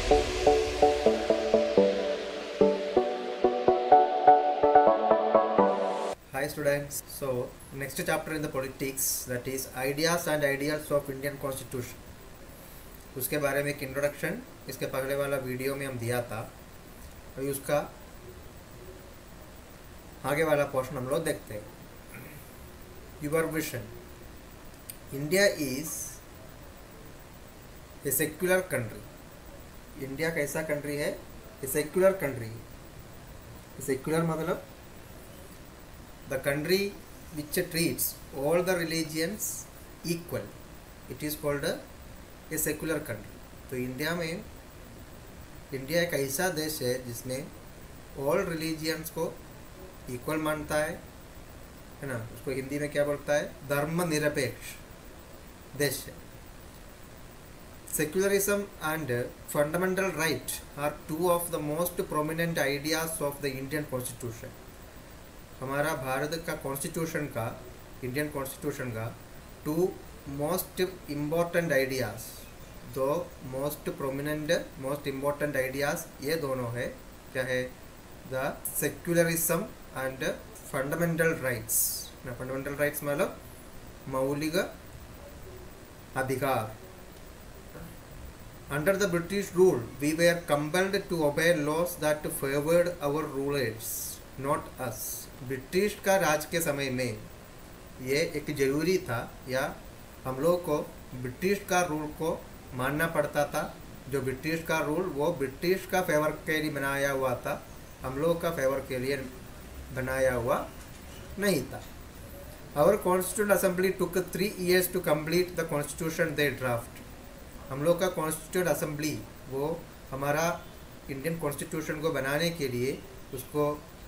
Hi students. So next chapter in the politics, that is ideas and ideals of Indian Constitution. उसके बारे में एक introduction इसके पहले वाला वीडियो में हम दिया था। अभी उसका आगे वाला पोर्शन हम लोग देखते हैं। Your vision. India is a secular country. India कैसा कंट्री है? A secular country. सेक्युलर मतलब the country which treats all the religions equal, it is called a secular country. तो इंडिया में, इंडिया एक ऐसा देश है जिसमें all religions को equal मानता है ना। उसको हिंदी में क्या बोलता है? धर्मनिरपेक्ष देश है। Secularism and fundamental right are two of the most prominent ideas of the Indian Constitution. हमारा भारत का कॉन्स्टिट्यूशन का, इंडियन कॉन्स्टिट्यूशन का टू मोस्ट इम्पॉर्टेंट आइडियाज़, दो most prominent most important ideas ये दोनों है। क्या है? The secularism and fundamental rights. Fundamental rights मतलब मौलिक अधिकार। Under the British rule we were compelled to obey laws that favoured our rulers, not us. British का राज के समय में ये एक ज़रूरी था, या हम लोग को ब्रिटिश का रूल को मानना पड़ता था। जो ब्रिटिश का रूल वो ब्रिटिश का फेवर के लिए बनाया हुआ था, हम लोग का फेवर के लिए बनाया हुआ नहीं था। Our constituent assembly took 3 years to complete the constitution they draft. हम लोग का कॉन्स्टिट्यूंट असेंबली, वो हमारा इंडियन कॉन्स्टिट्यूशन को बनाने के लिए, उसको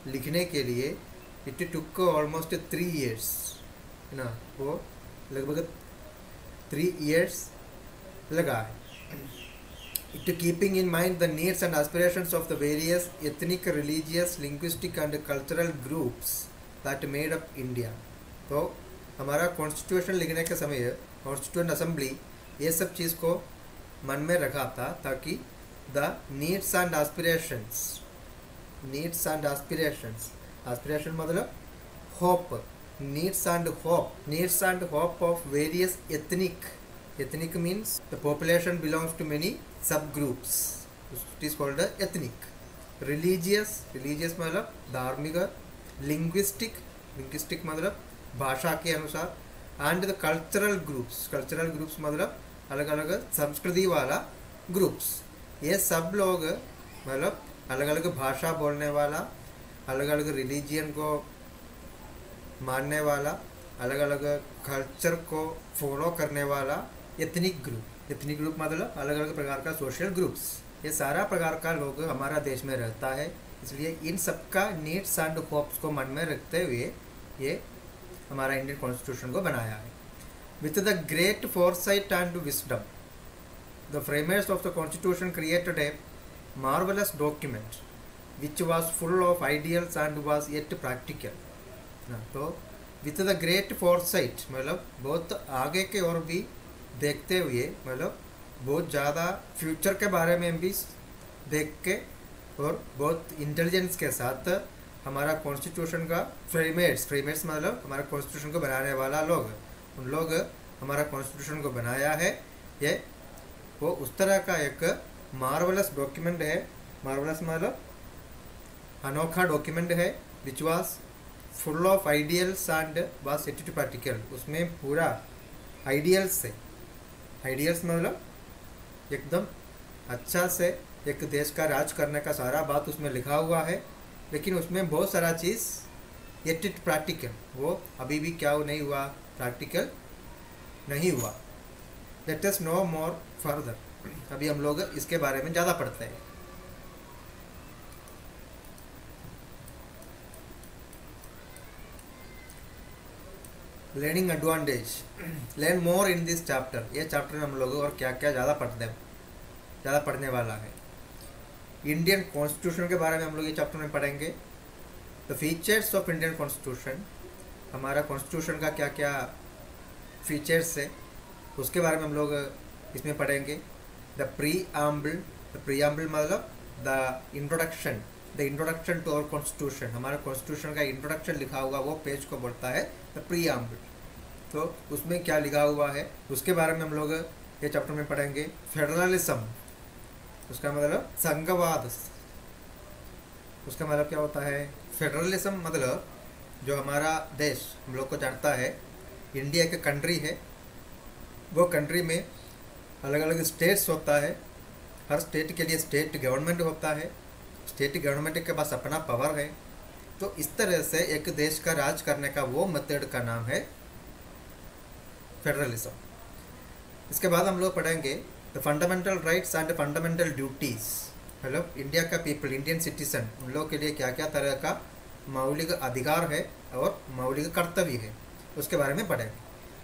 लिखने के लिए इट टुक ऑलमोस्ट 3 years है ना। वो लगभग 3 years लगा है। It keeping in mind the needs and aspirations of the various ethnic, religious, linguistic and cultural groups that made up India. तो हमारा कॉन्स्टिट्यूशन लिखने के समय कॉन्स्टिट्यूंट असेंबली ये सब चीज़ को मन में रखा था, ताकि the needs and aspirations, needs and aspirations, aspiration मतलब hope, needs and hope, needs and hope of various ethnic, ethnic means the population belongs to many sub groups, it is called ethnic. Religious, religious मतलब धार्मिक। Linguistic, linguistic मतलब भाषा के अनुसार। And the cultural groups, cultural groups मतलब अलग अलग संस्कृति वाला ग्रुप्स। ये सब लोग मतलब अलग अलग भाषा बोलने वाला, अलग अलग रिलीजियन को मानने वाला, अलग अलग कल्चर को फॉलो करने वाला एथनिक ग्रुप। एथनिक ग्रुप मतलब अलग अलग प्रकार का सोशल ग्रुप्स। ये सारा प्रकार का लोग हमारा देश में रहता है, इसलिए इन सब का नीड्स एंड होप्स को मन में रखते हुए ये हमारा इंडियन कॉन्स्टिट्यूशन को बनाया है। With the great foresight and wisdom the framers of the constitution created a marvelous document which was full of ideals and was yet practical। तो with the great foresight मतलब बहुत आगे के और भी देखते हुए, मतलब बहुत ज़्यादा फ्यूचर के बारे में भी देख के और बहुत इंटेलिजेंस के साथ हमारा कॉन्स्टिट्यूशन का फ्रेमर्स, फ्रेमर्स मतलब हमारा कॉन्स्टिट्यूशन को बनाने वाला लोग, उन लोग हमारा कॉन्स्टिट्यूशन को बनाया है। ये वो उस तरह का एक मार्वलस डॉक्यूमेंट है। मार्वलस मतलब अनोखा डॉक्यूमेंट है। Which was full of ideals and was set to practical. उसमें पूरा आइडियल्स है। आइडियल्स मतलब एकदम अच्छा से एक देश का राज करने का सारा बात उसमें लिखा हुआ है, लेकिन उसमें बहुत सारा चीज़ येट इट प्रैक्टिकल, वो अभी भी क्या नहीं हुआ, प्रैक्टिकल नहीं हुआ। लेट अस नो मोर फर्दर। अभी हम लोग इसके बारे में ज़्यादा पढ़ते हैं। Learning advantage, learn more in this chapter. ये चैप्टर में हम लोग और क्या क्या ज़्यादा पढ़ने वाला है। इंडियन कॉन्स्टिट्यूशन के बारे में हम लोग ये चैप्टर में पढ़ेंगे। The features of Indian constitution, हमारा कॉन्स्टिट्यूशन का क्या क्या फीचर्स है उसके बारे में हम लोग इसमें पढ़ेंगे। द प्रीएम्बल द प्रियम्बल मतलब the introduction to our constitution, हमारा कॉन्स्टिट्यूशन का इंट्रोडक्शन लिखा हुआ वो पेज को बोलता है द प्रियम्बल। तो उसमें क्या लिखा हुआ है उसके बारे में हम लोग ये चैप्टर में पढ़ेंगे। फेडरलिज्म, उसका मतलब संघवाद, उसका मतलब क्या होता है। फेडरलिज्म मतलब जो हमारा देश हम लोग को जानता है, इंडिया एक कंट्री है, वो कंट्री में अलग अलग स्टेट्स होता है, हर स्टेट के लिए स्टेट गवर्नमेंट होता है, स्टेट गवर्नमेंट के पास अपना पावर है। तो इस तरह से एक देश का राज करने का वो मेथड का नाम है फेडरलिज्म। इसके बाद हम लोग पढ़ेंगे the fundamental rights and fundamental duties, मतलब इंडिया का पीपल, इंडियन सिटीजन, उन लोगों के लिए क्या क्या तरह का मौलिक अधिकार है और मौलिक कर्तव्य है, उसके बारे में पढ़ेंगे।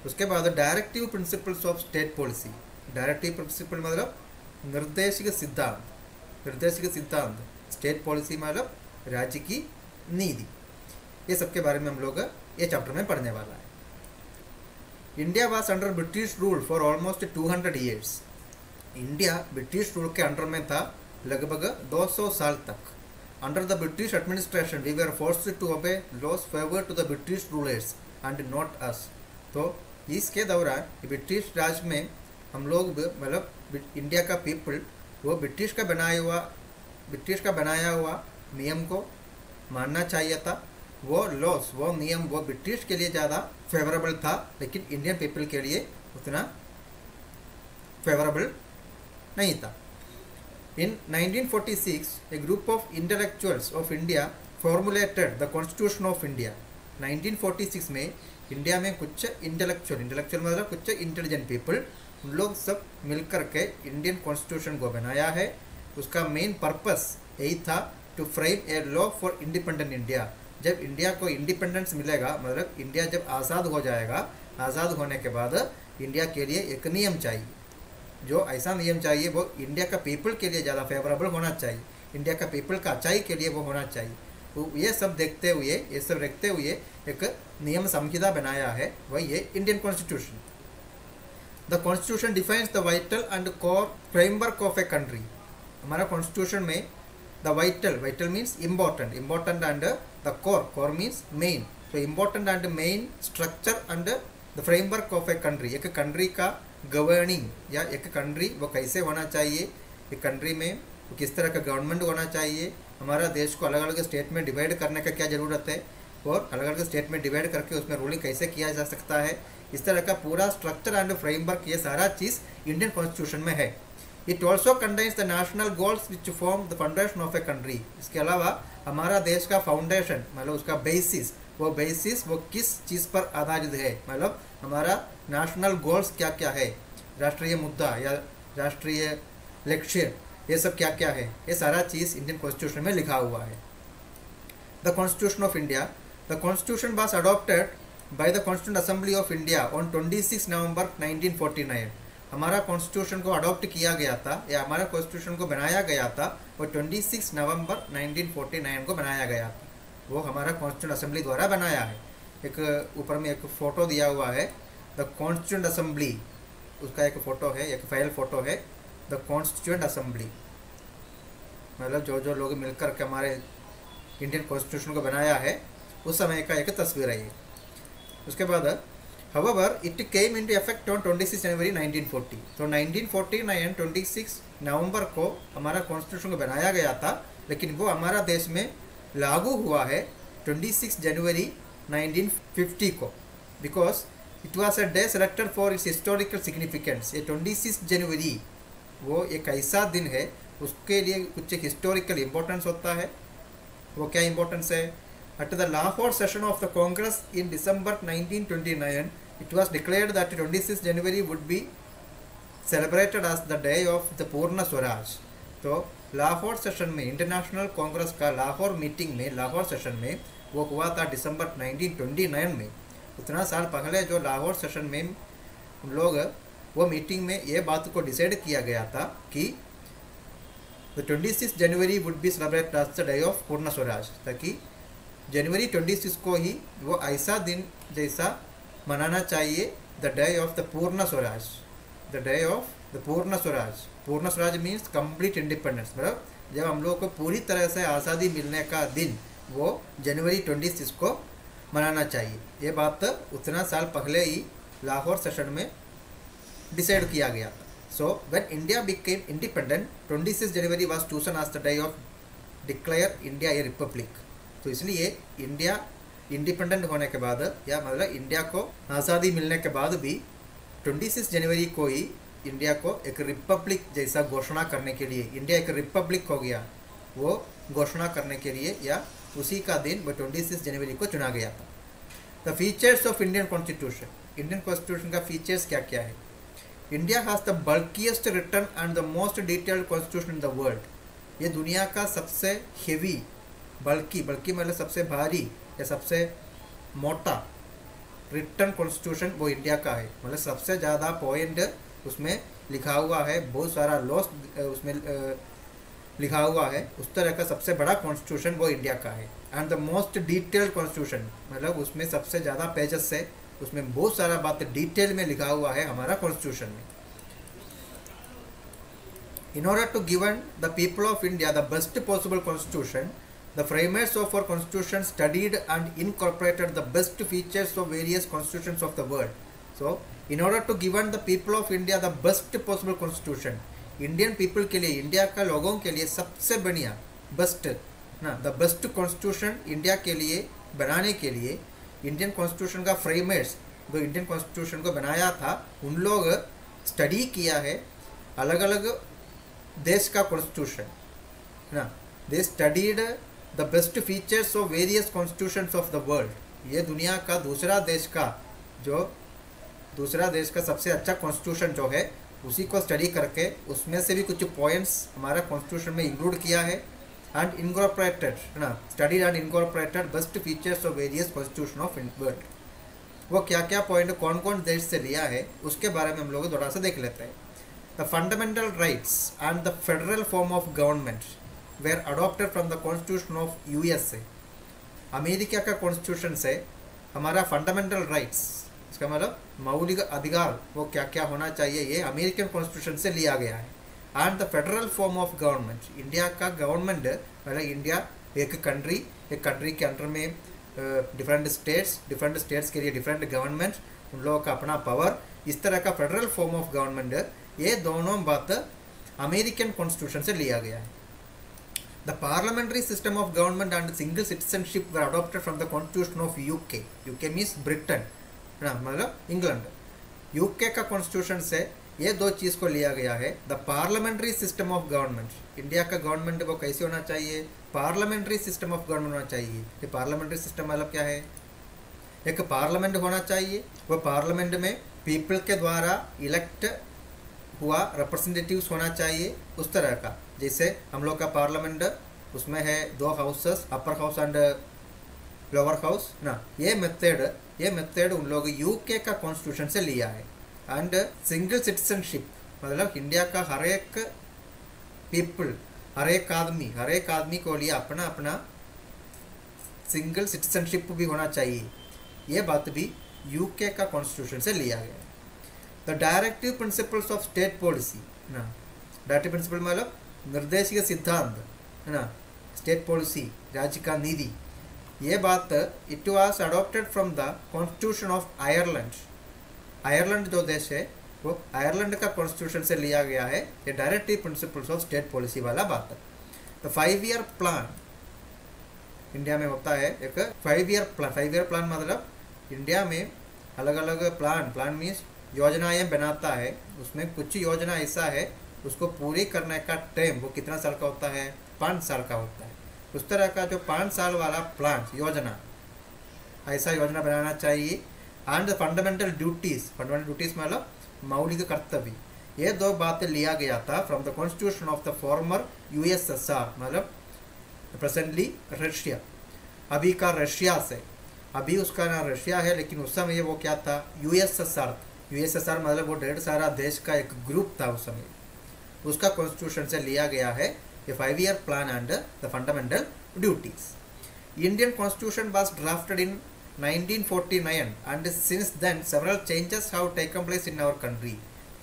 उसके बाद directive principles of state policy, directive principle मतलब निर्देशिक सिद्धांत, निर्देशिक सिद्धांत, स्टेट पॉलिसी मतलब राज्य की नीति, ये सब के बारे में हम लोग ये चैप्टर में पढ़ने वाला है। India was under British rule for almost 200 years, India British rule के अंडर में था लगभग 200 साल तक। Under the British administration we were forced to obey laws favour to the British rulers and not us. तो इसके दौरान ब्रिटिश राज में हम लोग मतलब इंडिया का पीपल वो ब्रिटिश का बनाया हुआ नियम को मानना चाहिए था। वो लॉस, वो नियम, वो ब्रिटिश के लिए ज़्यादा फेवरेबल था, लेकिन इंडियन पीपल के लिए उतना फेवरेबल नहीं था। In 1946, a group of intellectuals of India formulated the Constitution of India. 1946 में इंडिया में कुछ इंटेलेक्चुअल मतलब कुछ इंटेलिजेंट पीपल, उन लोग सब मिलकर के इंडियन कॉन्स्टिट्यूशन को बनाया है। उसका मेन पर्पस यही था to frame a law for independent India. जब इंडिया को इंडिपेंडेंस मिलेगा, मतलब इंडिया जब आज़ाद हो जाएगा, आज़ाद होने के बाद इंडिया के लिए एक नियम चाहिए, जो ऐसा नियम चाहिए वो इंडिया का पीपल के लिए ज़्यादा फेवरेबल होना चाहिए, इंडिया का पीपल का अच्छाई के लिए वो होना चाहिए। तो ये सब देखते हुए एक नियम संहिता बनाया है, वही ये Indian constitution. The constitution defines the vital and core framework of a country. हमारा कॉन्स्टिट्यूशन में the vital means important and the core means main. तो important and main structure and the framework of a country, एक country का governing या एक country वो कैसे होना चाहिए, एक कंट्री में किस तरह का गवर्नमेंट होना चाहिए, हमारा देश को अलग अलग स्टेट में डिवाइड करने का क्या ज़रूरत है, और अलग अलग स्टेट में डिवाइड करके उसमें रूलिंग कैसे किया जा सकता है, इस तरह का पूरा स्ट्रक्चर एंड फ्रेमवर्क ये सारा चीज़ इंडियन कॉन्स्टिट्यूशन में है। It also contains the national goals which form the foundation of a country. इसके अलावा हमारा देश का फाउंडेशन मतलब उसका बेसिस वो किस चीज़ पर आधारित है, मतलब हमारा नेशनल गोल्स क्या क्या है, राष्ट्रीय मुद्दा या राष्ट्रीय लक्ष्य, ये सब क्या क्या है, ये सारा चीज़ इंडियन कॉन्स्टिट्यूशन में लिखा हुआ है। The constitution of India, the constitution was adopted by the constituent assembly of India on 26 नवंबर 1949। हमारा कॉन्स्टिट्यूशन को अडॉप्ट किया गया था या हमारा कॉन्स्टिट्यूशन को बनाया गया था वो 26 नवंबर 1949 को बनाया गया था, वो हमारा कॉन्स्टिट्यूंट असेंबली द्वारा बनाया है। एक ऊपर में एक फ़ोटो दिया हुआ है द कॉन्स्टिट्यूंट असेंबली, उसका एक फ़ोटो है, एक फाइल फ़ोटो है द कॉन्स्टिट्यूंट असेंबली, मतलब जो लोग मिलकर के हमारे इंडियन कॉन्स्टिट्यूशन को बनाया है उस समय का एक तस्वीर है ये। उसके बाद however it came into effect on 26 जनवरी 1940। तो 1949 26 नवंबर को हमारा कॉन्स्टिट्यूशन को बनाया गया था, लेकिन वो हमारा देश में लागू हुआ है 26 जनवरी 1950 को, because it was a day selected for its historical significance. ये 26 जनवरी वो एक ऐसा दिन है, उसके लिए कुछ हिस्टोरिकल इम्पोर्टेंस होता है। वो क्या इम्पोर्टेंस है? At the Lahore session of the Congress in December 1929 it was declared that 26 January would be celebrated as the day of the पूर्ण स्वराज। तो लाहौर सेशन में, इंटरनेशनल कांग्रेस का लाहौर मीटिंग में, लाहौर सेशन में वो हुआ था दिसंबर 1929 में। उतना साल पहले जो लाहौर सेशन में उन लोग वो मीटिंग में ये बात को डिसाइड किया गया था कि the 26 January would be celebrated as the day of Purna Swaraj, ताकि जनवरी 26 को ही वो ऐसा दिन जैसा मनाना चाहिए, द डे ऑफ द पूर्ण Swaraj, the day of the पूर्ण स्वराज, पूर्ण स्वराज मीन्स कंप्लीट इंडिपेंडेंस, मतलब जब हम लोग को पूरी तरह से आज़ादी मिलने का दिन वो जनवरी 26 को मनाना चाहिए। ये बात उतना साल पहले ही लाहौर सेशन में डिसाइड किया गया था। So when India became independent 26 January was chosen as the day of declare India a republic. तो इसलिए इंडिया इंडिपेंडेंट होने के बाद या मतलब इंडिया को आज़ादी मिलने के बाद भी 26 जनवरी को ही इंडिया को एक रिपब्लिक जैसा घोषणा करने के लिए, इंडिया एक रिपब्लिक हो गया, वो घोषणा करने के लिए या उसी का दिन वो 26 जनवरी को चुना गया था। The features of Indian constitution, Indian constitution का फीचर्स क्या क्या है? India has the bulkiest return and the most detailed constitution in the world. ये दुनिया का सबसे हेवी, बल्कि मतलब सबसे भारी या सबसे मोटा रिटर्न कॉन्स्टिट्यूशन वो इंडिया का है। मतलब सबसे ज़्यादा पॉइंट उसमें लिखा हुआ है, बहुत सारा लॉस उसमें लिखा हुआ है, उस तरह का सबसे बड़ा कॉन्स्टिट्यूशन वो इंडिया का है। And the most detailed constitution, मतलब उसमें सबसे ज़्यादा पेजेस है, उसमें बहुत सारा बात डिटेल में लिखा हुआ है हमारा कॉन्स्टिट्यूशन में। In order to give the people of India the best possible constitution, the framers of our constitution studied and incorporated the best features of various constitutions of the world. So, in order to give the people of India the best possible constitution, Indian people के लिए, India का लोगों के लिए सबसे बढ़िया best ना, the best constitution India के लिए बनाने के लिए इंडियन कॉन्स्टिट्यूशन का फ्रेमर्स जो इंडियन कॉन्स्टिट्यूशन को बनाया था उन लोग स्टडी किया है अलग अलग देश का कॉन्स्टिट्यूशन ना। दे studied the best features of various constitutions of the world. ये दुनिया का दूसरा देश का सबसे अच्छा कॉन्स्टिट्यूशन जो है उसी को स्टडी करके उसमें से भी कुछ पॉइंट्स हमारा कॉन्स्टिट्यूशन में इंक्लूड किया है एंड इनकॉर्पोरेटेड ना, studied and incorporated best features of various constitution of world. वो क्या क्या पॉइंट कौन कौन देश से लिया है उसके बारे में हम लोग थोड़ा सा देख लेते हैं। The fundamental rights and the federal form of government were adopted from the constitution of USA. America का कॉन्स्टिट्यूशन से हमारा फंडामेंटल राइट्स, इसका मतलब मौलिक अधिकार वो क्या क्या होना चाहिए, ये अमेरिकन कॉन्स्टिट्यूशन से लिया गया है। And the federal form of government, India का गवर्नमेंट मतलब इंडिया एक कंट्री के अंडर में डिफरेंट स्टेट्स के लिए डिफरेंट गवर्नमेंट, उन लोगों का अपना पावर, इस तरह का फेडरल फॉर्म ऑफ गवर्नमेंट, ये दोनों बात अमेरिकन कॉन्स्टिट्यूशन से लिया गया है। The parliamentary system of government and single citizenship were adopted from the constitution of UK. UK means Britain ना, मतलब इंग्लैंड। यूके का कॉन्स्टिट्यूशन से ये दो चीज़ को लिया गया है। The parliamentary system of government, India का गवर्नमेंट वो कैसे होना चाहिए, पार्लियामेंट्री सिस्टम ऑफ गवर्नमेंट होना चाहिए। ये पार्लियामेंट्री सिस्टम मतलब क्या है, एक पार्लियामेंट होना चाहिए, वो पार्लियामेंट में पीपल के द्वारा इलेक्ट हुआ रिप्रेजेंटेटिव्स होना चाहिए, उस तरह का। जैसे हम लोग का पार्लियामेंट उसमें है दो houses, upper house and lower house ना। ये मेथड उन लोग यूके का कॉन्स्टिट्यूशन से लिया है। एंड सिंगल सिटीजनशिप मतलब इंडिया का हर एक पीपल, हर एक आदमी को लिए अपना अपना सिंगल सिटीजनशिप भी होना चाहिए, ये बात भी यूके का कॉन्स्टिट्यूशन से लिया गया है। The directive principles of state policy ना, डायरेक्टिव प्रिंसिपल मतलब निर्देशिक सिद्धांत है ना, स्टेट पॉलिसी राज्य का नीति, ये बात it was adopted from the constitution of Ireland. Ireland जो देश है वो आयरलैंड का कॉन्स्टिट्यूशन से लिया गया है, ये directive principles of state policy वाला बात है। तो 5 ईयर प्लान इंडिया में होता है, एक 5 ईयर प्लान मतलब इंडिया में अलग अलग प्लान मीन्स योजनाएं बनाता है। उसमें कुछ योजना ऐसा है उसको पूरी करने का टाइम वो कितना साल का होता है, 5 साल का होता है। उस तरह का जो 5 साल वाला प्लान योजना, ऐसा योजना बनाना चाहिए। एंड फंडामेंटल ड्यूटीज मतलब मौलिक कर्तव्य, ये दो बातें लिया गया था from the constitution of the former USSR मतलब प्रेजेंटली रशिया, अभी का रशिया से, अभी उसका नाम रशिया है लेकिन उस समय वो क्या था, यूएसएसआर मतलब वो ढेर सारा देश का एक ग्रुप था उस समय, उसका कॉन्स्टिट्यूशन से लिया गया है ये 5 year plan and the fundamental duties. Indian constitution was drafted in 1949 and since then several changes have taken place in our country।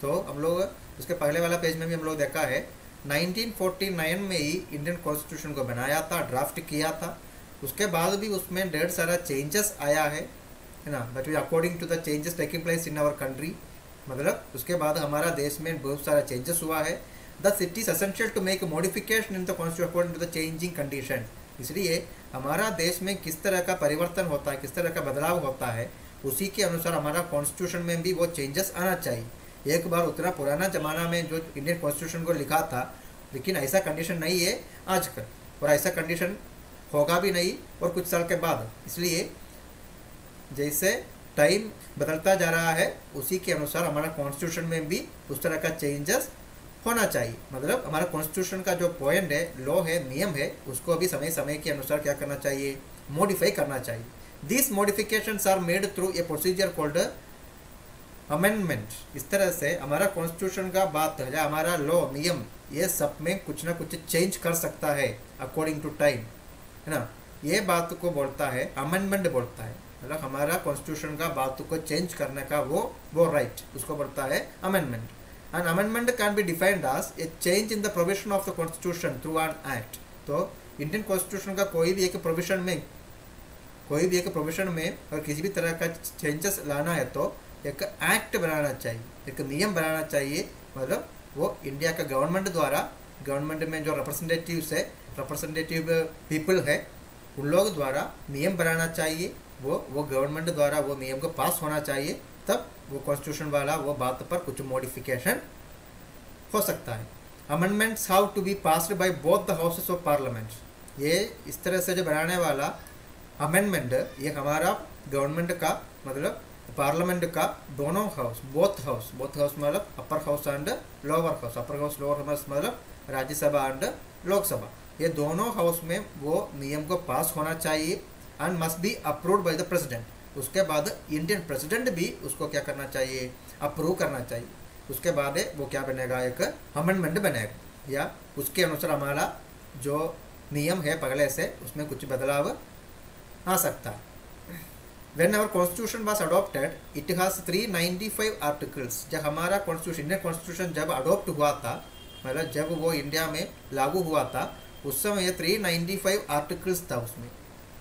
तो हम लोग उसके पहले वाला पेज में भी हम लोग देखा है 1949 में ही इंडियन कॉन्स्टिट्यूशन को बनाया था, ड्राफ्ट किया था। उसके बाद भी उसमें ढेर सारा चेंजेस आया है ना, but according to the changes taking place in our country, मतलब उसके बाद हमारा देश में बहुत सारा चेंजेस हुआ है। Thus it is essential to make modification in the constitution according to the changing condition. इसलिए हमारा देश में किस तरह का परिवर्तन होता है, किस तरह का बदलाव होता है, उसी के अनुसार हमारा कॉन्स्टिट्यूशन में भी वो चेंजेस आना चाहिए। एक बार उतना पुराना ज़माना में जो इंडियन कॉन्स्टिट्यूशन को लिखा था, लेकिन ऐसा कंडीशन नहीं है आजकल, और ऐसा कंडीशन होगा भी नहीं और कुछ साल के बाद। इसलिए जैसे टाइम बदलता जा रहा है उसी के अनुसार हमारा कॉन्स्टिट्यूशन में भी उस तरह का चेंजेस होना चाहिए। मतलब हमारा कॉन्स्टिट्यूशन का जो पॉइंट है, लॉ है, नियम है, उसको अभी समय समय के अनुसार क्या करना चाहिए, मॉडिफाई करना चाहिए। This modifications are made through a procedure called amendment. इस तरह से हमारा कॉन्स्टिट्यूशन का बात है, हमारा लॉ, नियम, ये सब में कुछ ना कुछ चेंज कर सकता है अकॉर्डिंग टू टाइम, है ना। ये बात को बोलता है अमेंडमेंट बोलता है, मतलब हमारा कॉन्स्टिट्यूशन का बात को चेंज करने का वो राइट, उसको बोलता है amendment. An amendment can be defined as a change in the provision of the constitution through an act. तो इंडियन कॉन्स्टिट्यूशन का कोई भी एक प्रोविजन में अगर किसी भी तरह का चेंजेस लाना है तो एक एक्ट बनाना चाहिए, एक नियम बनाना चाहिए। मतलब वो इंडिया का गवर्नमेंट द्वारा, गवर्नमेंट में जो रिप्रेजेंटेटिव्स है, रिप्रेजेंटेटिव पीपल है, उन लोग द्वारा नियम बनाना चाहिए। वो गवर्नमेंट द्वारा वो नियम को पास होना चाहिए, तब वो कॉन्स्टिट्यूशन वाला वो बात पर कुछ मॉडिफिकेशन हो सकता है। Amendments how to be passed by both the houses of parliament. ये इस तरह से जो बनाने वाला अमेंडमेंट, ये हमारा गवर्नमेंट का मतलब पार्लियामेंट का दोनों हाउस, बोथ हाउस मतलब upper house and lower house, upper house lower house मतलब राज्यसभा एंड लोकसभा, ये दोनों हाउस में वो नियम को पास होना चाहिए and must be approved by the president. उसके बाद इंडियन प्रेसिडेंट भी उसको क्या करना चाहिए, अप्रूव करना चाहिए। उसके बाद वो क्या बनेगा, एक अमेंडमेंट बनेगा, या उसके अनुसार हमारा जो नियम है पहले से उसमें कुछ बदलाव आ सकता है। When our constitution was adopted, it has 395 articles। जब हमारा कॉन्स्टिट्यूशन, इंडियन कॉन्स्टिट्यूशन जब अडोप्ट हुआ था, मतलब जब वो इंडिया में लागू हुआ था, उस समय 395 आर्टिकल्स था उसमें।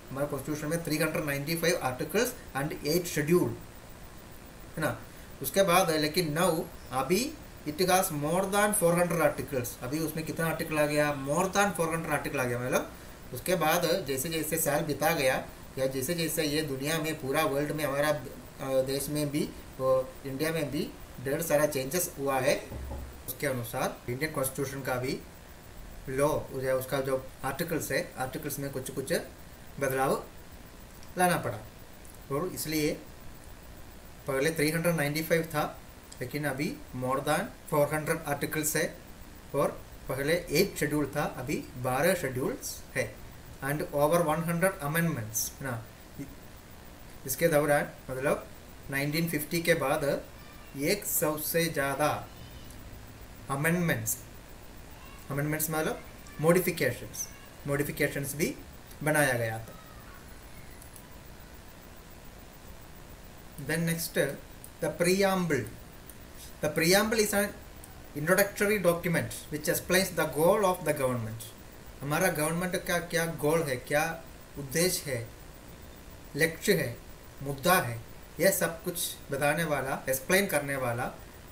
हमारे कॉन्स्टिट्यूशन में 395 आर्टिकल्स एंड 8 शेड्यूल, है ना। उसके बाद लेकिन नाउ अभी it has more than 400 articles. अभी उसमें कितना आर्टिकल आ गया, मोर दैन 400 आर्टिकल आ गया। मतलब उसके बाद जैसे जैसे साल बिता गया, या जैसे जैसे ये दुनिया में, पूरा वर्ल्ड में, हमारा देश में भी, वो इंडिया में भी ढेर सारा चेंजेस हुआ है, उसके अनुसार इंडियन कॉन्स्टिट्यूशन का भी लॉ, उसका जो आर्टिकल्स है, आर्टिकल्स में कुछ कुछ बदलाव लाना पड़ा। और इसलिए पहले 395 था, लेकिन अभी मोर दैन 400 आर्टिकल्स है, और पहले 8 शेड्यूल था, अभी 12 शेड्यूल्स है, एंड ओवर 100 अमेंडमेंट्स, है ना। इसके दौरान मतलब 1950 के बाद 100 से ज़्यादा अमेंडमेंट्स मतलब मॉडिफिकेशंस भी बनाया गया था। Then next, the preamble. The preamble is an introductory document which explains the goal of the government. हमारा गवर्नमेंट का क्या गोल है, क्या उद्देश्य है, लक्ष्य है, मुद्दा है, यह सब कुछ बताने वाला, एक्सप्लेन करने वाला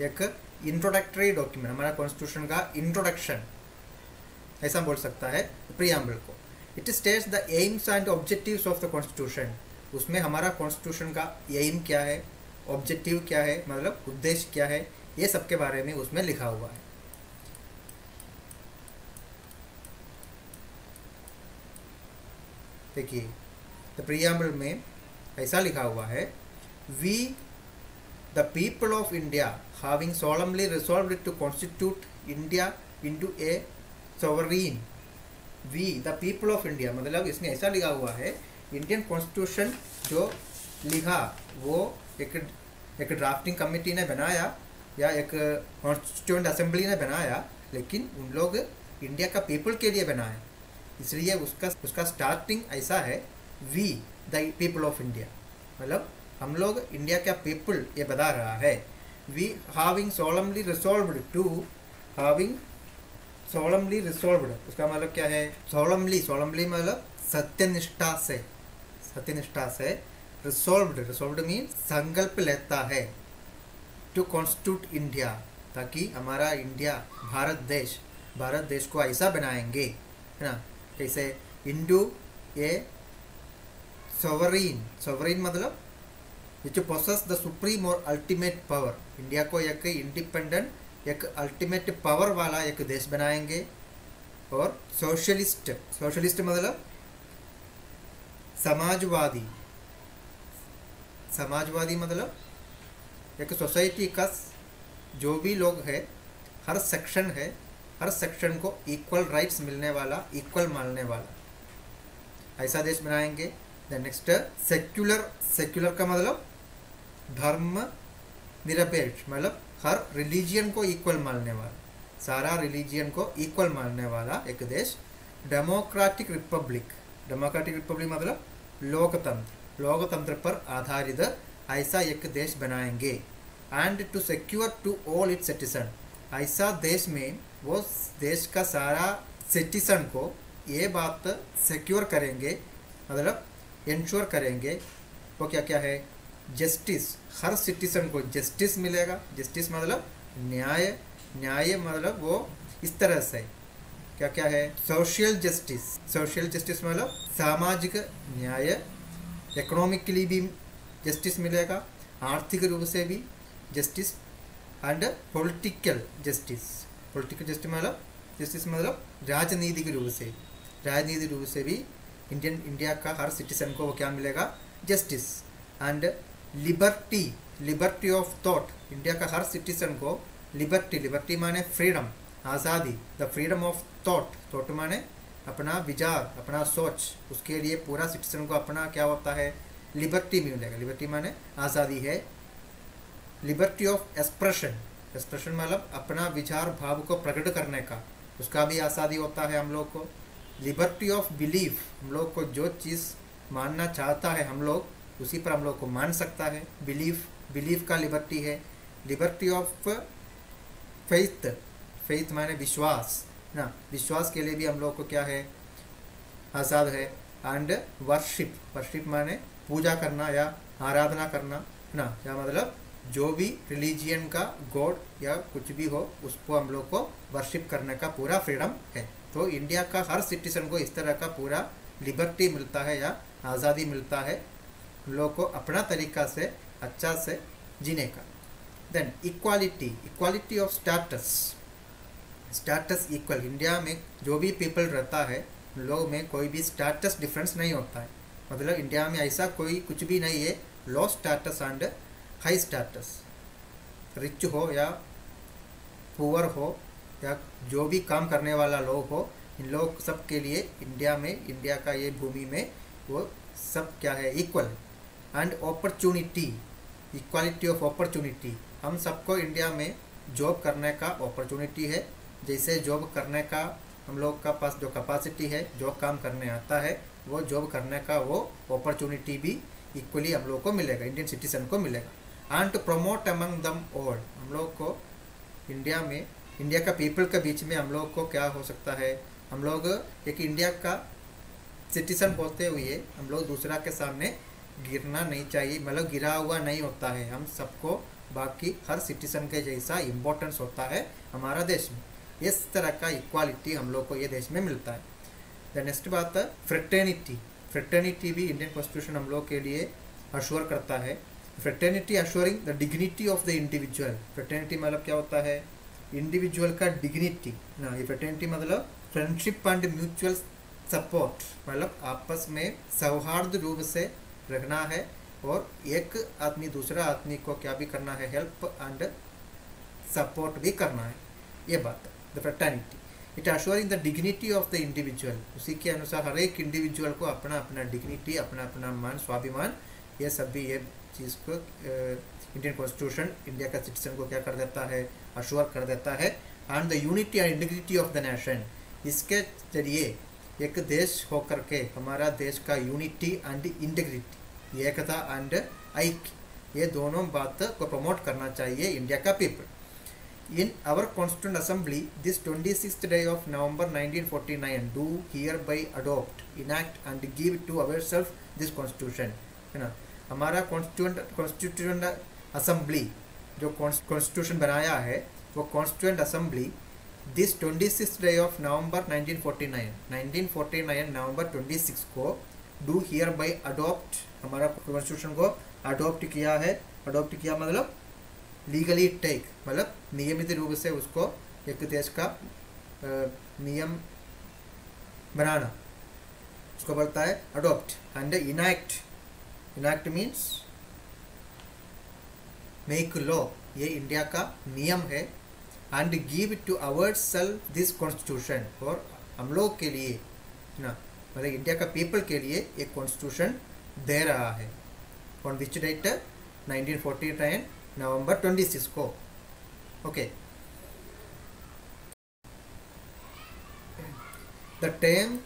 एक इंट्रोडक्टरी डॉक्यूमेंट, हमारा कॉन्स्टिट्यूशन का इंट्रोडक्शन, ऐसा बोल सकता है प्रीएम्बल को। It states the AIIMS and objectives of the constitution. उसमें हमारा कॉन्स्टिट्यूशन का एम क्या है, ऑब्जेक्टिव क्या है, मतलब उद्देश्य क्या है, ये सब के बारे में उसमें लिखा हुआ है। देखिए, द प्रीएम्बल में ऐसा लिखा हुआ है, we the people of India having solemnly resolved to constitute India into a sovereign. We the people of India, मतलब इसमें ऐसा लिखा हुआ है, इंडियन कॉन्स्टिट्यूशन जो लिखा वो एक ड्राफ्टिंग कमेटी ने बनाया या एक कॉन्स्टिट्यूएंट असेंबली ने बनाया, लेकिन उन लोग इंडिया का पीपल के लिए बनाया, इसलिए उसका स्टार्टिंग ऐसा है, we the people of India, मतलब हम लोग इंडिया का पीपल, ये बता रहा है। we having solemnly resolved to, having solemnly resolved, उसका मतलब क्या है? solemnly, solemnly मतलब सत्यनिष्ठा से, सत्यनिष्ठा से। resolved, resolved मीन्स संकल्प लेता है। to constitute इंडिया, ताकि हमारा इंडिया, भारत देश को ऐसा बनाएंगे, है ना? कैसे? इंडू ए सोवरीन, सोवरीन मतलब विच पोसेस द सुप्रीम और अल्टीमेट पावर। इंडिया को एक इंडिपेंडेंट, एक अल्टीमेट पावर वाला एक देश बनाएंगे। और सोशलिस्ट, सोशलिस्ट मतलब समाजवादी, समाजवादी मतलब एक सोसाइटी का जो भी लोग है, हर सेक्शन है, हर सेक्शन को इक्वल राइट्स मिलने वाला, इक्वल मानने वाला, ऐसा देश बनाएंगे। देन नेक्स्ट सेक्युलर, सेक्युलर का मतलब धर्म निरपेक्ष, मतलब हर रिलीजियन को इक्वल मानने वाला, सारा रिलीजियन को इक्वल मानने वाला एक देश। डेमोक्रेटिक रिपब्लिक, डेमोक्रेटिक रिपब्लिक मतलब लोकतंत्र, लोकतंत्र पर आधारित ऐसा एक देश बनाएंगे। And to secure to all its citizen, ऐसा देश में वो देश का सारा सिटीजन को ये बात सिक्योर करेंगे, मतलब इंश्योर करेंगे। वो क्या क्या है? जस्टिस, हर सिटीजन को जस्टिस मिलेगा। जस्टिस मतलब न्याय, न्याय मतलब वो इस तरह से क्या क्या है? सोशल जस्टिस, सोशल जस्टिस मतलब सामाजिक न्याय। इकोनॉमिकली भी जस्टिस मिलेगा, आर्थिक रूप से भी justice. And political justice, political justice मतलब राजनीतिक रूप से, राजनीतिक रूप से भी इंडिया का हर सिटीजन को वो क्या मिलेगा? Justice. And liberty, liberty of thought, India का हर सिटीजन को लिबर्टी, लिबर्टी माने फ्रीडम, आज़ादी। The freedom of thought, thought माने अपना विचार, अपना सोच, उसके लिए पूरा सिटीजन को अपना क्या होता है? लिबर्टी मिलेगा। लिबर्टी माने आज़ादी है। लिबर्टी ऑफ एक्सप्रेशन, एक्सप्रेशन मतलब अपना विचार भाव को प्रकट करने का, उसका भी आज़ादी होता है हम लोग को। लिबर्टी ऑफ बिलीफ, हम लोग को जो चीज़ मानना चाहता है हम लोग, उसी पर हम लोग को मान सकता है। बिलीफ, बिलीफ का लिबर्टी है। लिबर्टी ऑफ फेथ, फेथ माने विश्वास ना, विश्वास के लिए भी हम लोग को क्या है? आज़ाद है। एंड वर्शिप, वर्शिप माने पूजा करना या आराधना करना ना, या मतलब जो भी रिलीजियन का गॉड या कुछ भी हो, उसको हम लोग को वर्शिप करने का पूरा फ्रीडम है। तो इंडिया का हर सिटीजन को इस तरह का पूरा लिबर्टी मिलता है या आज़ादी मिलता है, हम लोग को अपना तरीका से अच्छा से जीने का। Then equality, equality of status, status equal. India में जो भी पीपल रहता है, लोग में कोई भी स्टेटस डिफरेंस नहीं होता है। मतलब इंडिया में ऐसा कोई कुछ भी नहीं है लो status and high status. Rich हो या पुअर हो या जो भी काम करने वाला लोग हो, इन लोग सब के लिए इंडिया में, इंडिया का ये भूमि में वो सब क्या है? Equal. And opportunity, equality of opportunity, हम सबको इंडिया में जॉब करने का अपॉर्चुनिटी है। जैसे जॉब करने का हम लोग का पास जो कैपेसिटी है, जो काम करने आता है, वो जॉब करने का वो अपॉर्चुनिटी भी इक्वली हम लोग को मिलेगा, इंडियन सिटीजन को मिलेगा। And to promote among them all, हम लोग को इंडिया में, इंडिया का पीपल के बीच में हम लोग को क्या हो सकता है? हम लोग एक इंडिया का सिटीजन होते हुए हम लोग दूसरा के सामने गिरना नहीं चाहिए, मतलब गिरा हुआ नहीं होता है। हम सबको बाकी हर सिटीजन के जैसा इम्पोर्टेंस होता है हमारा देश में। इस तरह का इक्वालिटी हम लोग को ये देश में मिलता है। द नेक्स्ट बात है फ्रेटर्निटी, फ्रेटर्निटी भी इंडियन कॉन्स्टिट्यूशन हम लोग के लिए अश्योर करता है। Fraternity assuring the dignity of the individual, fraternity मतलब क्या होता है? इंडिविजुअल का डिग्निटी ना। ये फ्रेटर्निटी मतलब फ्रेंडशिप एंड म्यूचुअल सपोर्ट, मतलब आपस में सौहार्द रूप से रहना है और एक आदमी दूसरा आदमी को क्या भी करना है? हेल्प एंड सपोर्ट भी करना है। ये बात है the fraternity. It assuring the dignity of the individual, उसी के अनुसार हर एक इंडिविजुअल को अपना अपना डिग्निटी, अपना अपना मान, स्वाभिमान, ये सब भी ये चीज़ को इंडियन कॉन्स्टिट्यूशन इंडिया का सिटीजन को क्या कर देता है? अश्योर कर देता है। And the unity and integrity of the nation, इसके जरिए एक देश होकर के हमारा देश का unity and integrity, Ekta and ऐक्य, ये दोनों बात को प्रमोट करना चाहिए इंडिया का people. In our constituent assembly this 26th day of November 1949 do hereby adopt, enact and give to ourselves this constitution, है ना। हमारा कॉन्स्टिट्यूंट असेंबली जो कॉन्स्टिट्यूशन बनाया है वो constituent assembly this 26th day of November 1949 नवंबर 26 को do here by adopt, हमारा constitution को अडोप्ट किया है। अडोप्ट किया मतलब लीगली टेक, मतलब नियमित रूप से उसको एक देश का नियम बनाना, उसको बोलता है adopt. And enact, enact means make law, ये इंडिया का नियम है। And give to our self this constitution, और हम लोग के लिए ना, मतलब इंडिया का पीपल के लिए एक कॉन्स्टिट्यूशन दे रहा है। ऑन विच डेट 1949 नवंबर 26 को। Okay, the term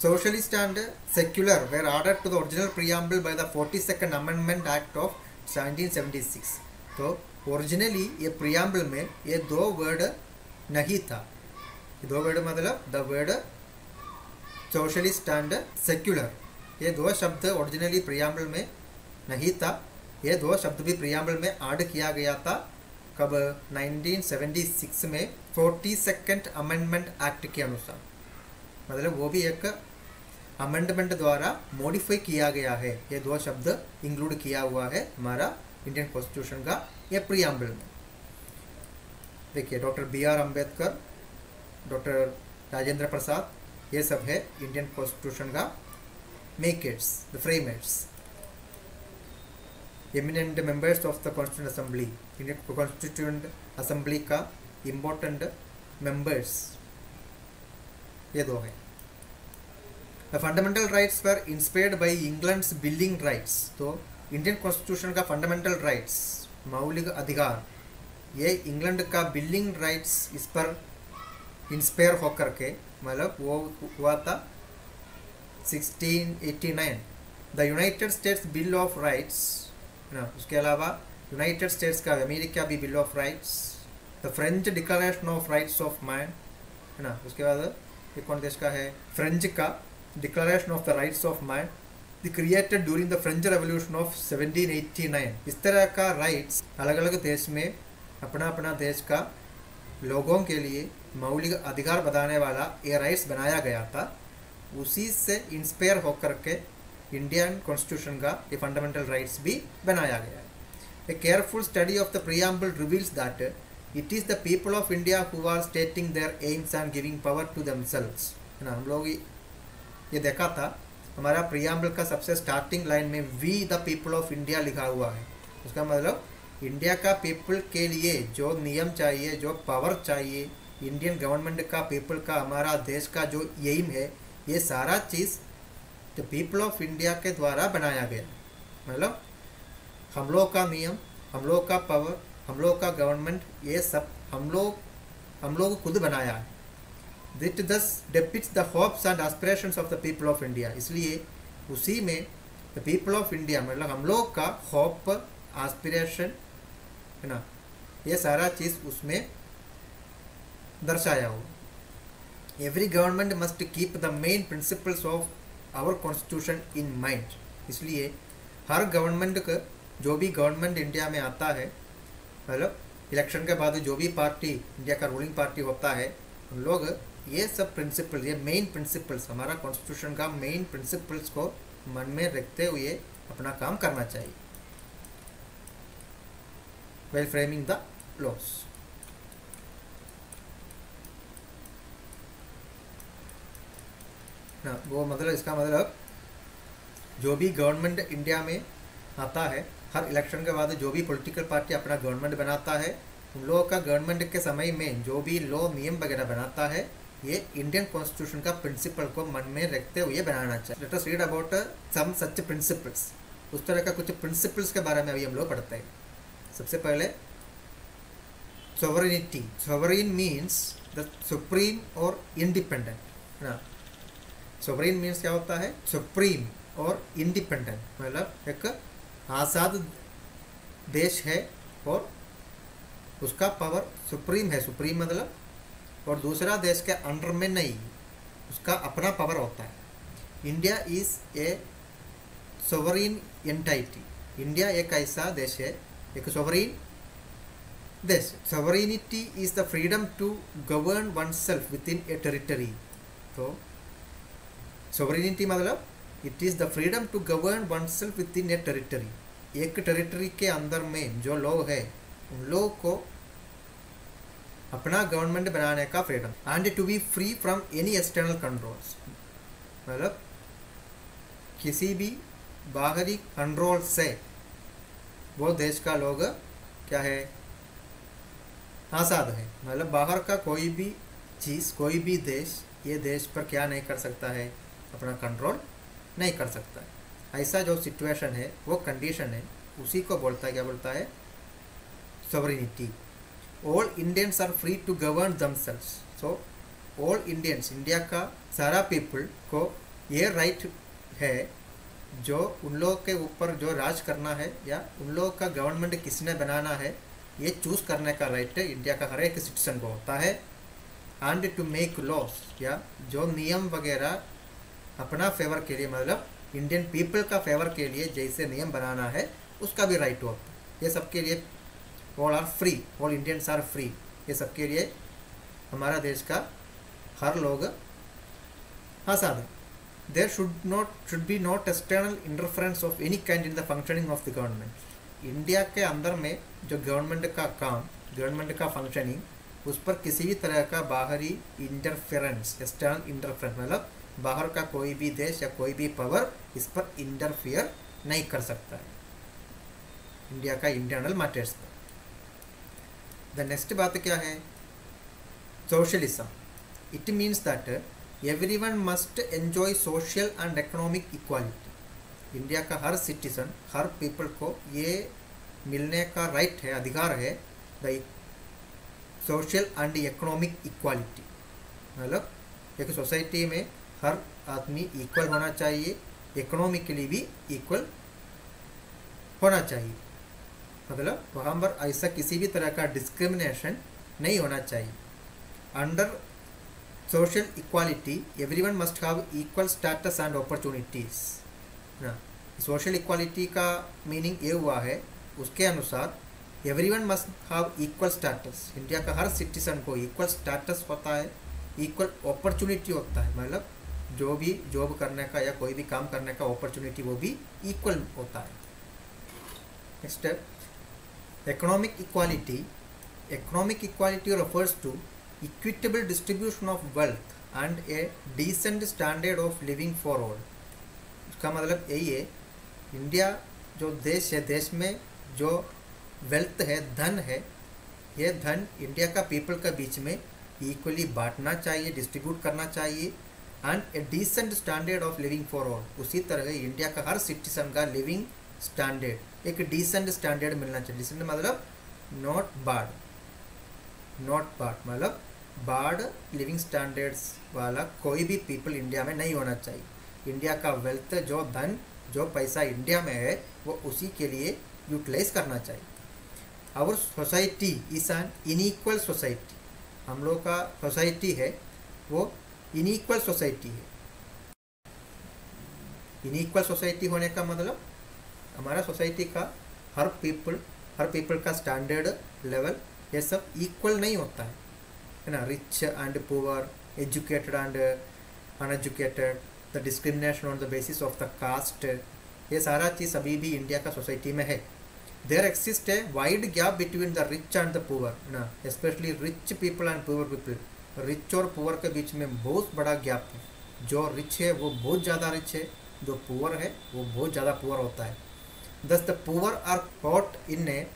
socialist and secular were added to the original preamble by the 42nd Amendment Act of 1776। तो ओरिजिनली ये प्रियम्बल में ये दो वर्ड नहीं था। दो वर्ड मतलब the word socialist and secular, ये दो शब्द ओरिजिनली प्रियम्बल में नहीं था। ये दो शब्द भी प्रियम्बल में ऐड किया गया था। कब? 1976 में 42nd अमेंडमेंट एक्ट के अनुसार, मतलब वो भी एक अमेंडमेंट द्वारा मॉडिफाई किया गया है। ये दो शब्द इंक्लूड किया हुआ है हमारा इंडियन कॉन्स्टिट्यूशन का ये प्रियम्बल में। देखिए doctor BR Ambedkar, doctor Rajendra Prasad, ये सब है इंडियन कॉन्स्टिट्यूशन का makers, the framers, eminent members of the constituent assembly. Indian constituent assembly का इम्पोर्टेंट मेंबर्स ये दो है। The fundamental rights were inspired by England's billing rights. तो इंडियन कॉन्स्टिट्यूशन का फंडामेंटल राइट्स, मौलिक अधिकार, ये इंग्लैंड का बिलिंग राइट्स इस पर इंस्पायर होकर के, मतलब वो हुआ था 1689। The United states bill of rights ना, उसके अलावा यूनाइटेड स्टेट्स का अमेरिका भी bill of rights. The French declaration of rights of man, है ना। उसके बाद ये कौन देश का है? फ्रेंच का declaration of the rights of man, the created during the French revolution of 1789। इस तरह का राइट्स अलग अलग देश में अपना अपना देश का लोगों के लिए मौलिक अधिकार बताने वाला ये राइट्स बनाया गया था। उसी से इंस्पायर होकर के इंडियन कॉन्स्टिट्यूशन का ये फंडामेंटल राइट्स भी बनाया गया है। A careful study of the preamble reveals that it is the people of India who are stating their aims and giving power to themselves, है ना। हम लोग ये देखा था, हमारा प्रीएम्बल का सबसे स्टार्टिंग लाइन में we the people of India लिखा हुआ है। उसका मतलब इंडिया का पीपल के लिए जो नियम चाहिए, जो पावर चाहिए, इंडियन गवर्नमेंट का, पीपल का, हमारा देश का जो एम है, ये सारा चीज़ द पीपल ऑफ इंडिया के द्वारा बनाया गया। मतलब हम लोग का नियम, हम लोग का पावर, हम लोग का गवर्नमेंट, ये सब हम लोग खुद बनाया है। That thus depicts the hopes and aspirations of the people of India। इसलिए उसी में the people of India मतलब हम लोग का होप, एस्पिरेशन, है ना, ये सारा चीज़ उसमें दर्शाया हो। Every government must keep the main principles of our constitution in mind. इसलिए हर गवर्नमेंट का, जो भी गवर्नमेंट इंडिया में आता है, मतलब इलेक्शन के बाद जो भी पार्टी इंडिया का रूलिंग पार्टी होता है, हम लोग ये सब प्रिंसिपल, ये मेन प्रिंसिपल्स, हमारा कॉन्स्टिट्यूशन का मेन प्रिंसिपल्स को मन में रखते हुए अपना काम करना चाहिए while framing the laws। ना वो मतलब इसका मतलब जो भी गवर्नमेंट इंडिया में आता है, हर इलेक्शन के बाद जो भी पॉलिटिकल पार्टी अपना गवर्नमेंट बनाता है, उन लोगों का गवर्नमेंट के समय में जो भी लॉ, नियम वगैरह बनाता है, ये इंडियन कॉन्स्टिट्यूशन का प्रिंसिपल को मन में रखते हुए बनाना चाहिए। Let us read about some such principles. उस तरह का कुछ प्रिंसिपल्स के बारे में अभी हम लोग पढ़ते हैं। सबसे पहले sovereignty. Sovereign means the supreme और इंडिपेंडेंट, है ना। सोवरेन मीन्स क्या होता है? सुप्रीम और इंडिपेंडेंट, मतलब एक आज़ाद देश है और उसका पावर सुप्रीम है, सुप्रीम मतलब, और दूसरा देश के अंडर में नहीं, उसका अपना पावर होता है। India is a sovereign entity. India एक ऐसा देश है, एक सोवरीन देश। Sovereignty is the freedom to govern one self with in a territory. तो सोवरीनिटी मतलब it is the freedom to govern one self with in a territory. एक territory के अंदर में जो लोग हैं उन लोगों को अपना गवर्नमेंट बनाने का freedom, and to be free from any external controls, मतलब किसी भी बाहरी कंट्रोल से वो देश का लोग क्या है, आज़ाद है। मतलब बाहर का कोई भी चीज़, कोई भी देश ये देश पर क्या नहीं कर सकता है, अपना कंट्रोल नहीं कर सकता है। ऐसा जो सिचुएशन है, वो कंडीशन है, उसी को बोलता है, क्या बोलता है, sovereignty. All Indians are free to govern themselves. So all Indians, India का सारा पीपल को ये राइट है, जो उन लोगों के ऊपर जो राज करना है या उन लोगों का गवर्नमेंट किसने बनाना है, ये चूज़ करने का राइट इंडिया का हर एक सिटीजन को होता है। एंड टू मेक लॉस, या जो नियम वगैरह अपना फेवर के लिए, मतलब इंडियन पीपल का फेवर के लिए जैसे नियम बनाना है, उसका भी राइट होता है। ये सबके लिए all are free, all Indians are free, ये सबके लिए हमारा देश का हर लोग आज़ाद है। There should be not external interference of any kind in the functioning of the government. India के अंदर में जो गवर्नमेंट का काम, गवर्नमेंट का फंक्शनिंग, उस पर किसी भी तरह का बाहरी इंटरफेरेंस, एक्सटर्नल इंटरफेरेंस मतलब बाहर का कोई भी देश या कोई भी पावर इस पर इंटरफियर नहीं कर सकता है इंडिया का इंटरनल मैटर्स पर। द नेक्स्ट बात क्या है, socialism. It means that everyone must enjoy social and economic equality. India का हर सिटीजन, हर पीपल को ये मिलने का राइट है, अधिकार है, the social and economic equality. मतलब एक सोसाइटी में हर आदमी इक्वल होना चाहिए, इकोनॉमिकली भी इक्वल होना चाहिए। मतलब वहाँ पर ऐसा किसी भी तरह का डिस्क्रिमिनेशन नहीं होना चाहिए। Under social equality everyone must have equal status and opportunities ना। सोशल इक्वालिटी का मीनिंग ये हुआ है, उसके अनुसार everyone must have equal status. India का हर सिटीजन को इक्वल स्टेटस होता है, इक्वल अपॉर्चुनिटी होता है, मतलब जो भी जॉब करने का या कोई भी काम करने का अपॉर्चुनिटी वो भी इक्वल होता है। Next, economic equality. Economic equality refers to equitable distribution of wealth and a decent standard of living for all। उसका मतलब यही है, इंडिया जो देश है, देश में जो वेल्थ है, धन है, ये धन इंडिया का पीपल के बीच में इक्वली बांटना चाहिए, डिस्ट्रीब्यूट करना चाहिए। And a decent standard of living for all. उसी तरह इंडिया का हर सिटीजन का लिविंग स्टैंडर्ड, एक डिसेंट स्टैंडर्ड मिलना चाहिए। डिसेंट मतलब नॉट बैड, नॉट बैड मतलब बैड लिविंग स्टैंडर्ड्स वाला कोई भी पीपल इंडिया में नहीं होना चाहिए। इंडिया का वेल्थ, जो धन, जो पैसा इंडिया में है, वो उसी के लिए यूटिलाइज करना चाहिए। Our society is an unequal society. हम लोग का सोसाइटी है वो इनइक्वल सोसाइटी है। इनइक्वल सोसाइटी होने का मतलब हमारा सोसाइटी का हर पीपल का स्टैंडर्ड लेवल ये सब इक्वल नहीं होता है ना। Rich and poor, educated and uneducated, the discrimination on the basis of the caste, ये सारा चीज़ अभी भी इंडिया का सोसाइटी में है। There exist a wide gap between the rich and the poor ना, specially rich people and poor people. Rich और poor के बीच में बहुत बड़ा गैप है। जो रिच है वो बहुत ज़्यादा रिच है, जो पुअर है वो बहुत ज़्यादा पुअर होता है। Thus the poor are caught in a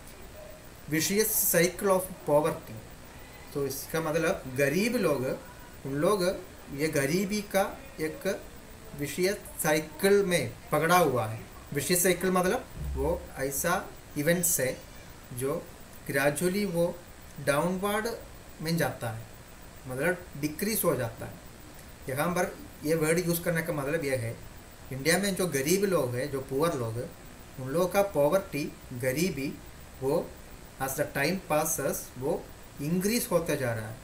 vicious cycle of poverty. तो इसका मतलब गरीब लोग, उन लोग ये गरीबी का एक विशियस साइकिल में पकड़ा हुआ है। विशियस साइकिल मतलब वो ऐसा इवेंट्स है जो ग्रेजुअली वो डाउनवर्ड में जाता है, मतलब डिक्रीज हो जाता है। यहाँ पर ये वर्ड यूज़ करने का मतलब यह है, इंडिया में जो गरीब लोग हैं, जो पुअर लोग हैं, उन लोगों का पॉवर्टी, गरीबी वो एज द टाइम पासस वो इंक्रीज होते जा रहा है।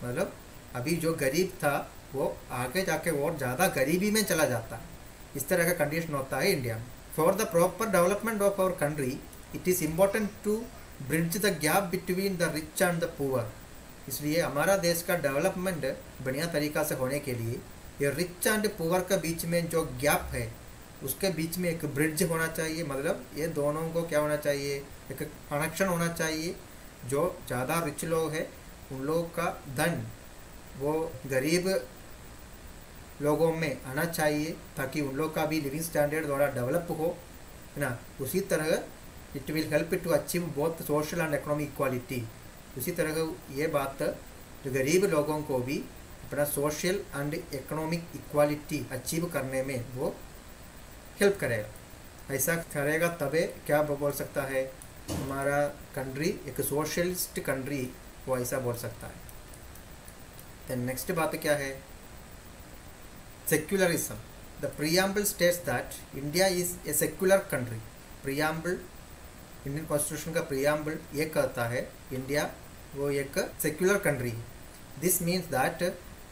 मतलब अभी जो गरीब था वो आगे जाके और ज़्यादा गरीबी में चला जाता है। इस तरह का कंडीशन होता है इंडिया में। For the proper development of our country it is important to bridge the gap between the rich and the poor. इसलिए हमारा देश का डेवलपमेंट बढ़िया तरीक़ा से होने के लिए ये रिच एंड पुअर के बीच में जो गैप है उसके बीच में एक ब्रिज होना चाहिए। मतलब ये दोनों को क्या होना चाहिए, एक कनेक्शन होना चाहिए। जो ज़्यादा रिच लोग हैं उन लोगों का धन वो गरीब लोगों में आना चाहिए ताकि उन लोग का भी लिविंग स्टैंडर्ड द्वारा डेवलप हो, है ना। उसी तरह it will help to achieve both social and economic equality. उसी तरह ये बात जो गरीब लोगों को भी अपना social and economic equality achieve करने में वो हेल्प करेगा। ऐसा करेगा तबे क्या बोल सकता है हमारा कंट्री एक सोशलिस्ट कंट्री, वो ऐसा बोल सकता है। देन नेक्स्ट बात क्या है, secularism. The preamble states that India is a secular country. Preamble Indian constitution का प्रीएम्बल ये कहता है इंडिया वो एक सेक्युलर कंट्री है। This means that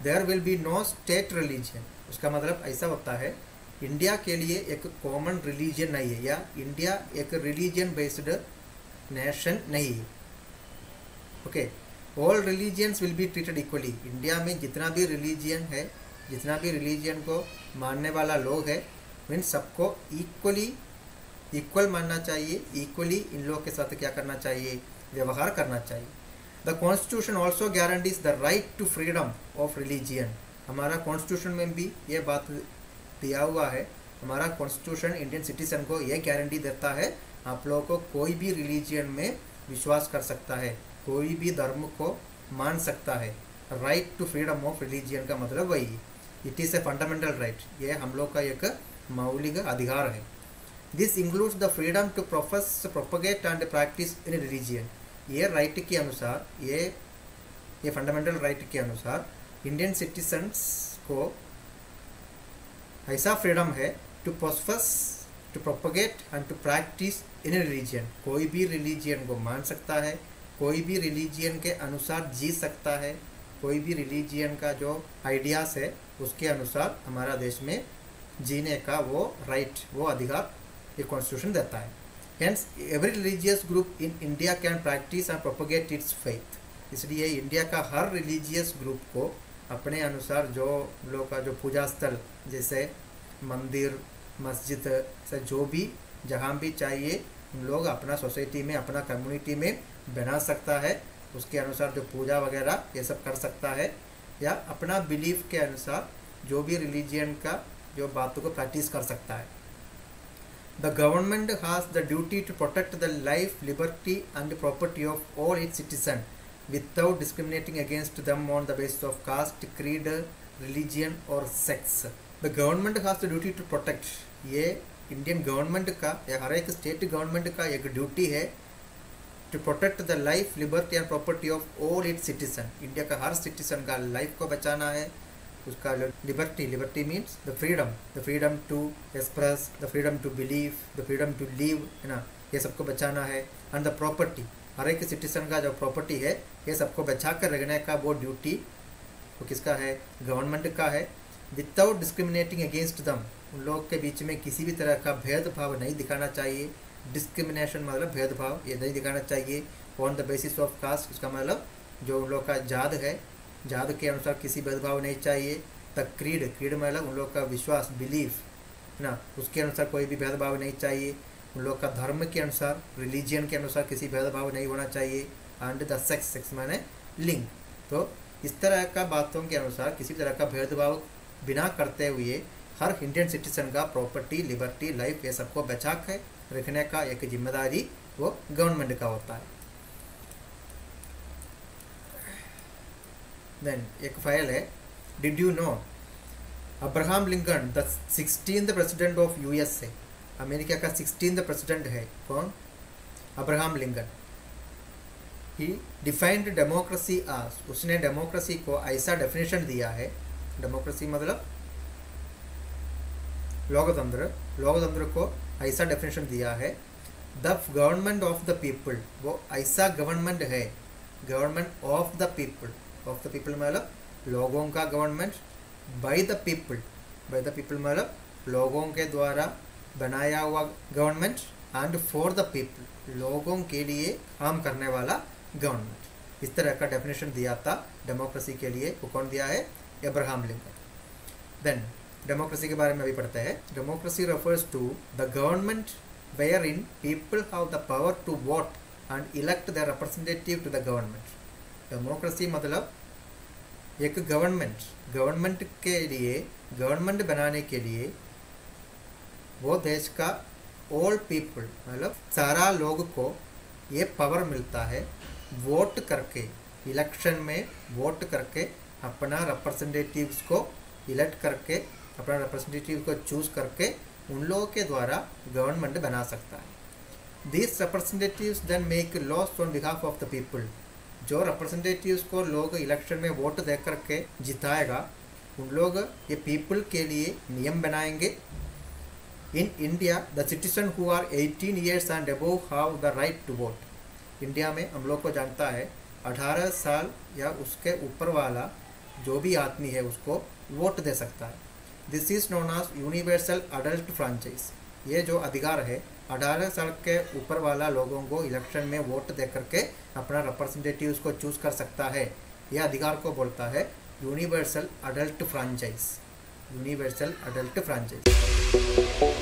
there will be no state religion. उसका मतलब ऐसा होता है इंडिया के लिए एक कॉमन रिलीजन नहीं है, या इंडिया एक रिलीजन बेस्ड नेशन नहीं है। Okay, all religions will be treated equally. India में जितना भी रिलीजियन है, जितना भी रिलीजियन को मानने वाला लोग है, इन सबको इक्वल मानना चाहिए। इक्वली इन लोग के साथ क्या करना चाहिए, व्यवहार करना चाहिए। The constitution also guarantees the right to freedom of religion. हमारा कॉन्स्टिट्यूशन में भी ये बात दिया हुआ है। हमारा कॉन्स्टिट्यूशन इंडियन सिटीजन को ये गारंटी देता है आप लोगों को कोई भी रिलीजियन में विश्वास कर सकता है, कोई भी धर्म को मान सकता है। Right to freedom of religion का मतलब वही, it is a fundamental right. ये हम लोग का एक मौलिक अधिकार है। This includes the freedom to profess, propagate and practice in religion. ये राइट के अनुसार, ये फंडामेंटल राइट के अनुसार इंडियन सिटीजन्स को ऐसा फ्रीडम है to profess, to propagate and to practice in religion. कोई भी रिलीजियन को मान सकता है, कोई भी रिलीजियन के अनुसार जी सकता है, कोई भी रिलीजियन का जो आइडियाज़ है उसके अनुसार हमारा देश में जीने का वो राइट, वो अधिकार ये कॉन्स्टिट्यूशन देता है। Hence every religious group in India can practice and propagate it's faith. इसलिए इंडिया का हर रिलीजियस ग्रुप को अपने अनुसार जो लोग का जो पूजा स्थल जैसे मंदिर, मस्जिद से जो भी जहाँ भी चाहिए उन लोग अपना सोसाइटी में, अपना कम्युनिटी में बना सकता है। उसके अनुसार जो पूजा वगैरह ये सब कर सकता है, या अपना बिलीफ के अनुसार जो भी रिलीजियन का जो बातों को प्रैक्टिस कर सकता है। The government has the duty to protect the life, liberty and property of all its citizen without discriminating against them on the basis of caste, creed, religion or sex. The government has the duty to protect. ये Indian government का या हर एक state government का एक duty है to protect the life, liberty and property of all its citizen. India का हर citizen का लाइफ को बचाना है, उसका liberty, liberty means the freedom to express, the freedom to believe, the freedom to live, है ना, ये सबको बचाना है। एंड द प्रॉपर्टी, हर एक सिटीजन का जो प्रॉपर्टी है ये सबको बचा कर रखने का वो ड्यूटी वो किसका है, गवर्नमेंट का है। विदाउट डिस्क्रिमिनेटिंग अगेंस्ट दम, उन लोग के बीच में किसी भी तरह का भेदभाव नहीं दिखाना चाहिए। डिस्क्रिमिनेशन मतलब भेदभाव, ये नहीं दिखाना चाहिए। On the basis of caste, उसका मतलब जो उन लोग का जात है, जात के अनुसार किसी भेदभाव नहीं चाहिए। द क्रीड, क्रीड मतलब उन लोग का विश्वास, बिलीफ, है ना, उसके अनुसार कोई भी भेदभाव नहीं चाहिए। उन लोग का धर्म के अनुसार, रिलीजियन के अनुसार किसी भेदभाव नहीं होना चाहिए। एंड द सेक्स, सेक्स माने लिंग। तो इस तरह का बातों के अनुसार किसी तरह का भेदभाव बिना करते हुए हर इंडियन सिटीजन का प्रॉपर्टी, लिबर्टी, लाइफ ये सबको बचा कर रखने का एक जिम्मेदारी वो गवर्नमेंट का होता है। देन एक फाइल है, did you know Abraham Lincoln the 16th president of USA. America का 16th प्रेसिडेंट है कौन, अब्राहम लिंकन। ही डिफाइंड डेमोक्रेसी आज, उसने डेमोक्रेसी को ऐसा डेफिनेशन दिया है, डेमोक्रेसी मतलब लोकतंत्र, लोकतंत्र को ऐसा डेफिनेशन दिया है the government of the people, वो ऐसा गवर्नमेंट है, government of the people, of the people मतलब लोगों का government, by the people, by the people मतलब लोगों के द्वारा बनाया हुआ government, and for the people, लोगों के लिए काम करने वाला गवर्नमेंट। इस तरह का डेफिनेशन दिया था डेमोक्रेसी के लिए। वो कौन दिया है? Abraham Lincoln. देन डेमोक्रेसी के बारे में अभी पढ़ते हैं। Democracy refers to the government where in people have the power to vote and elect the representative to the government. Democracy मतलब एक गवर्नमेंट, गवर्नमेंट के लिए, गवर्नमेंट बनाने के लिए वो देश का ऑल पीपल मतलब सारा लोग को ये पावर मिलता है वोट करके, इलेक्शन में वोट करके अपना रिप्रेजेंटेटिव्स को इलेक्ट करके, अपना रिप्रेजेंटेटिव को चूज करके उन लोगों के द्वारा गवर्नमेंट बना सकता है। This representatives then make laws on behalf of the people. जो रिप्रेजेंटेटिव्स को लोग इलेक्शन में वोट दे करके जिताएगा, उन लोग ये पीपल के लिए नियम बनाएंगे। In India the citizen who are 18 years and above have the right to vote. India में हम लोग को जानता है 18 साल या उसके ऊपर वाला जो भी आदमी है उसको वोट दे सकता है। This is known as universal adult franchise. ये जो अधिकार है 18 साल के ऊपर वाला लोगों को इलेक्शन में वोट दे करके अपना रिप्रेजेंटेटिव्स को चूज कर सकता है, यह अधिकार को बोलता है universal adult franchise, universal adult franchise.